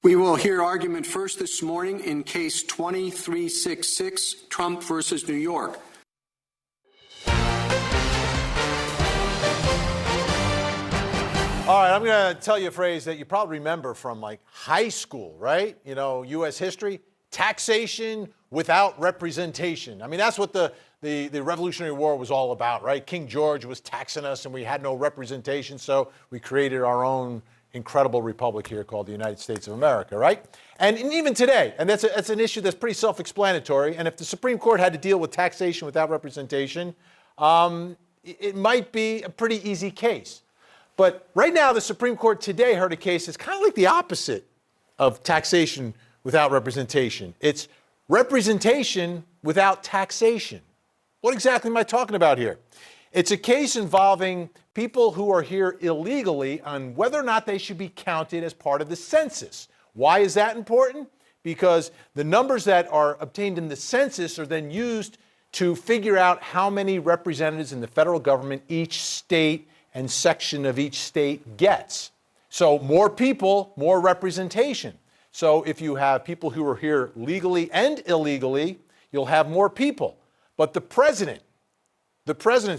We will hear argument first this morning in case 2366, Trump versus New York. All right, I'm going to tell you a phrase that you probably remember from like high school, right? You know, U.S. history, taxation without representation. I mean, that's what the Revolutionary War was all about, right? King George was taxing us and we had no representation, so we created our own incredible republic here called the United States of America, right? And even today, and that's an issue that's pretty self-explanatory, and if the Supreme Court had to deal with taxation without representation, it might be a pretty easy case. But right now, the Supreme Court today heard a case that's kind of like the opposite of taxation without representation. It's representation without taxation. What exactly am I talking about here? It's a case involving people who are here illegally on whether or not they should be counted as part of the census. Why is that important? Because the numbers that are obtained in the census are then used to figure out how many representatives in the federal government each state and section of each state gets. So more people, more representation. So if you have people who are here legally and illegally, you'll have more people. But the president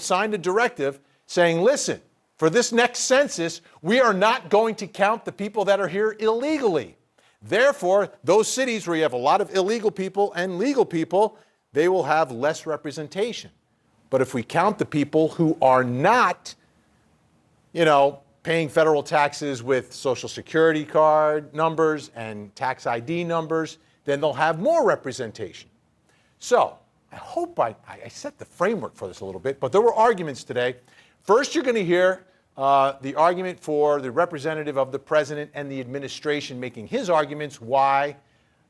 signed a directive saying, listen, for this next census, we are not going to count the people that are here illegally. Therefore, those cities where you have a lot of illegal people and legal people, they will have less representation. But if we count the people who are not, paying federal taxes with Social Security card numbers and tax ID numbers, then they'll have more representation. So I hope I set the framework for this a little bit, but there were arguments today. First, you're going to hear the argument for the representative of the president and the administration making his arguments why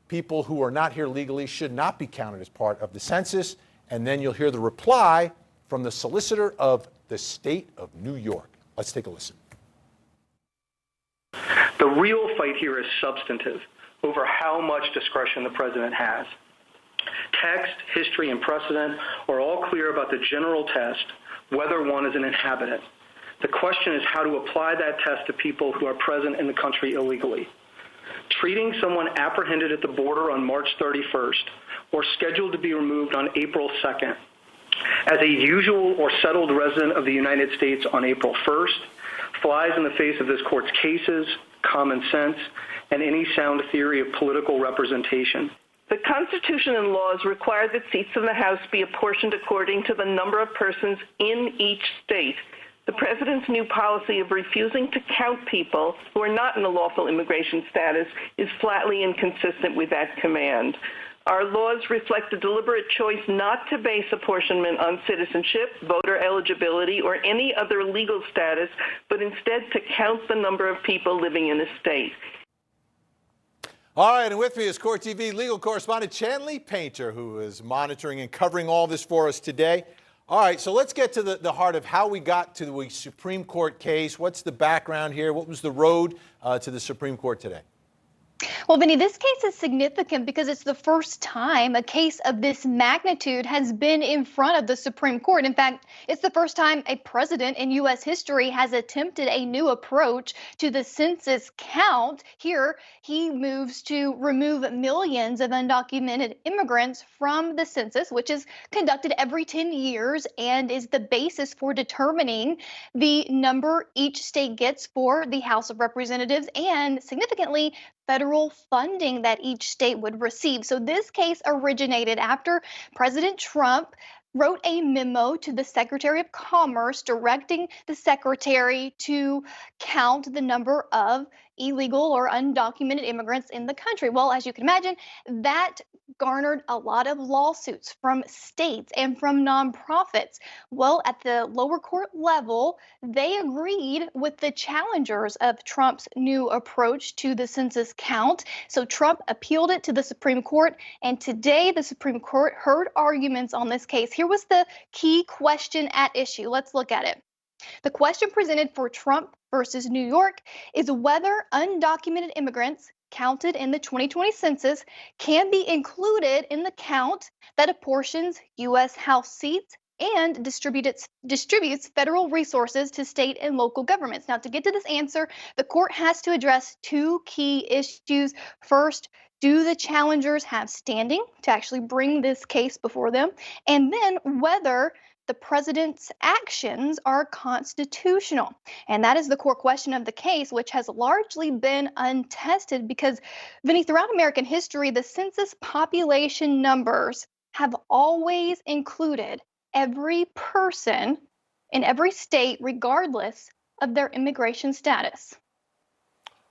people who are not here legally should not be counted as part of the census. And then you'll hear the reply from the solicitor of the state of New York. Let's take a listen. The real fight here is substantive over how much discretion the president has. Text, history, and precedent are all clear about the general test, whether one is an inhabitant. The question is how to apply that test to people who are present in the country illegally. Treating someone apprehended at the border on March 31st or scheduled to be removed on April 2nd as a usual or settled resident of the United States on April 1st flies in the face of this court's cases, common sense, and any sound theory of political representation. The Constitution and laws require that seats in the House be apportioned according to the number of persons in each state. The president's new policy of refusing to count people who are not in a lawful immigration status is flatly inconsistent with that command. Our laws reflect a deliberate choice not to base apportionment on citizenship, voter eligibility, or any other legal status, but instead to count the number of people living in a state. All right, and with me is Court TV legal correspondent Charley Painter, who is monitoring and covering all this for us today. All right, so let's get to the heart of how we got to the Supreme Court case. What's the background here? What was the road to the Supreme Court today? Well, Vinny, this case is significant because it's the first time a case of this magnitude has been in front of the Supreme Court. In fact, it's the first time a president in U.S. history has attempted a new approach to the census count. Here, he moves to remove millions of undocumented immigrants from the census, which is conducted every 10 years and is the basis for determining the number each state gets for the House of Representatives and, significantly, federal funding that each state would receive. So this case originated after President Trump wrote a memo to the Secretary of Commerce directing the secretary to count the number of illegal or undocumented immigrants in the country. Well, as you can imagine, that garnered a lot of lawsuits from states and from nonprofits. Well, at the lower court level, they agreed with the challengers of Trump's new approach to the census count. So Trump appealed it to the Supreme Court, and today the Supreme Court heard arguments on this case. Here was the key question at issue. Let's look at it. The question presented for Trump versus New York is whether undocumented immigrants counted in the 2020 census can be included in the count that apportions U.S. House seats and distributes federal resources to state and local governments. Now, to get to this answer, the court has to address two key issues. First, do the challengers have standing to actually bring this case before them? And then whether the president's actions are constitutional. And that is the core question of the case, which has largely been untested because, Vinny, throughout American history, the census population numbers have always included every person in every state, regardless of their immigration status.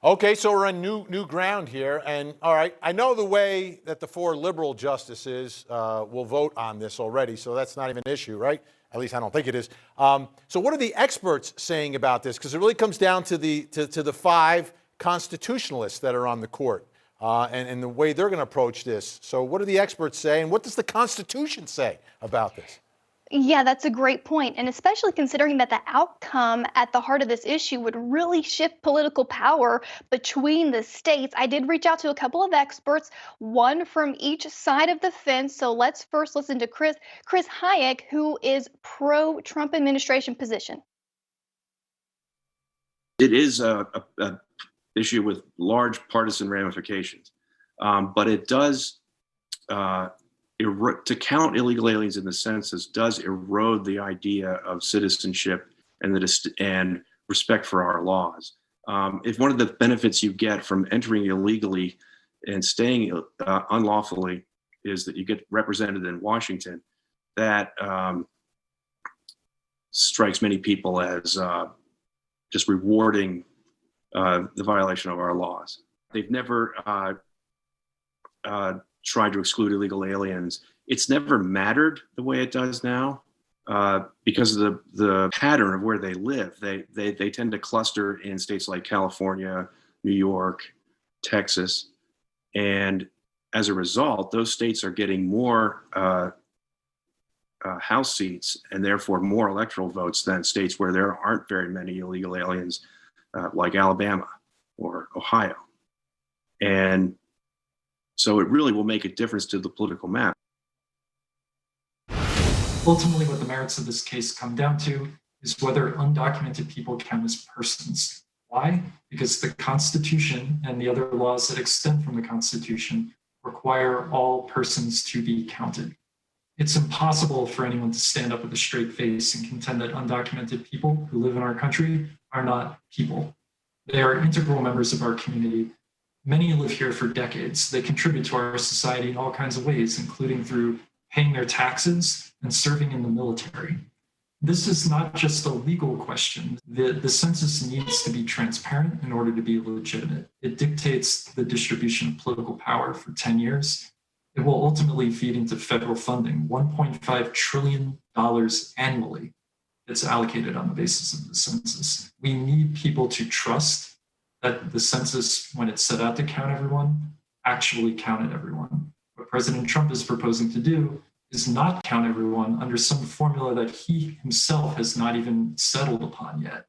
Okay, so we're on new ground here, and all right, I know the way that the four liberal justices will vote on this already, so that's not even an issue, right? At least I don't think it is. So what are the experts saying about this? Because it really comes down to the five constitutionalists that are on the court and the way they're going to approach this. So what do the experts say, and what does the Constitution say about this? Yeah, that's a great point. And especially considering that the outcome at the heart of this issue would really shift political power between the states. I did reach out to a couple of experts, one from each side of the fence. So let's first listen to Chris Hayek, who is pro-Trump administration position. It is a issue with large partisan ramifications, but it does to count illegal aliens in the census does erode the idea of citizenship and respect for our laws. If one of the benefits you get from entering illegally and staying unlawfully is that you get represented in Washington, that strikes many people as just rewarding the violation of our laws. They've never tried to exclude illegal aliens. It's never mattered the way it does now because of the pattern of where they live. They tend to cluster in states like California, New York, Texas, and as a result, those states are getting more House seats and therefore more electoral votes than states where there aren't very many illegal aliens, like Alabama or Ohio. And so it really will make a difference to the political map. Ultimately, what the merits of this case come down to is whether undocumented people count as persons. Why? Because the Constitution and the other laws that extend from the Constitution require all persons to be counted. It's impossible for anyone to stand up with a straight face and contend that undocumented people who live in our country are not people. They are integral members of our community. Many live here for decades. They contribute to our society in all kinds of ways, including through paying their taxes and serving in the military. This is not just a legal question. The census needs to be transparent in order to be legitimate. It dictates the distribution of political power for 10 years. It will ultimately feed into federal funding, $1.5 trillion annually that's allocated on the basis of the census. We need people to trust that the census, when it set out to count everyone, actually counted everyone. What President Trump is proposing to do is not count everyone under some formula that he himself has not even settled upon yet.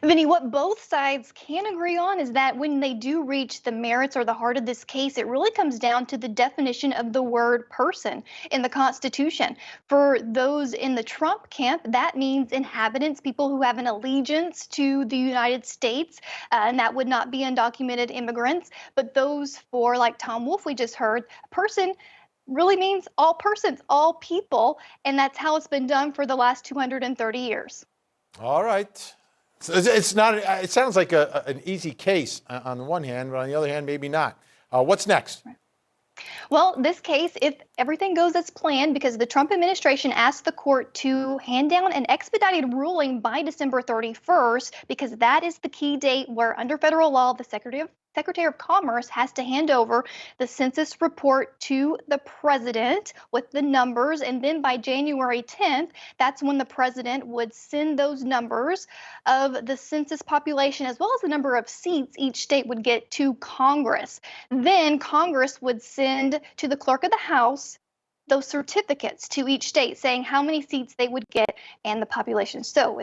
Vinny, what both sides can agree on is that when they do reach the merits or the heart of this case, it really comes down to the definition of the word person in the Constitution. For those in the Trump camp, that means inhabitants, people who have an allegiance to the United States, and that would not be undocumented immigrants. But those for, like Tom Wolf we just heard, person really means all persons, all people, and that's how it's been done for the last 230 years. All right. So it's not. It sounds like an easy case on the one hand, but on the other hand, maybe not. What's next? Well, this case, if everything goes as planned, because the Trump administration asked the court to hand down an expedited ruling by December 31st, because that is the key date where, under federal law, the Secretary of Commerce has to hand over the census report to the president with the numbers. And then by January 10th, that's when the president would send those numbers of the census population, as well as the number of seats each state would get, to Congress. Then Congress would send to the clerk of the House those certificates to each state saying how many seats they would get and the population. So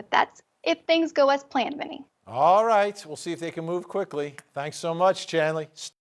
if things go as planned, Vinny. All right. We'll see if they can move quickly. Thanks so much, Charley.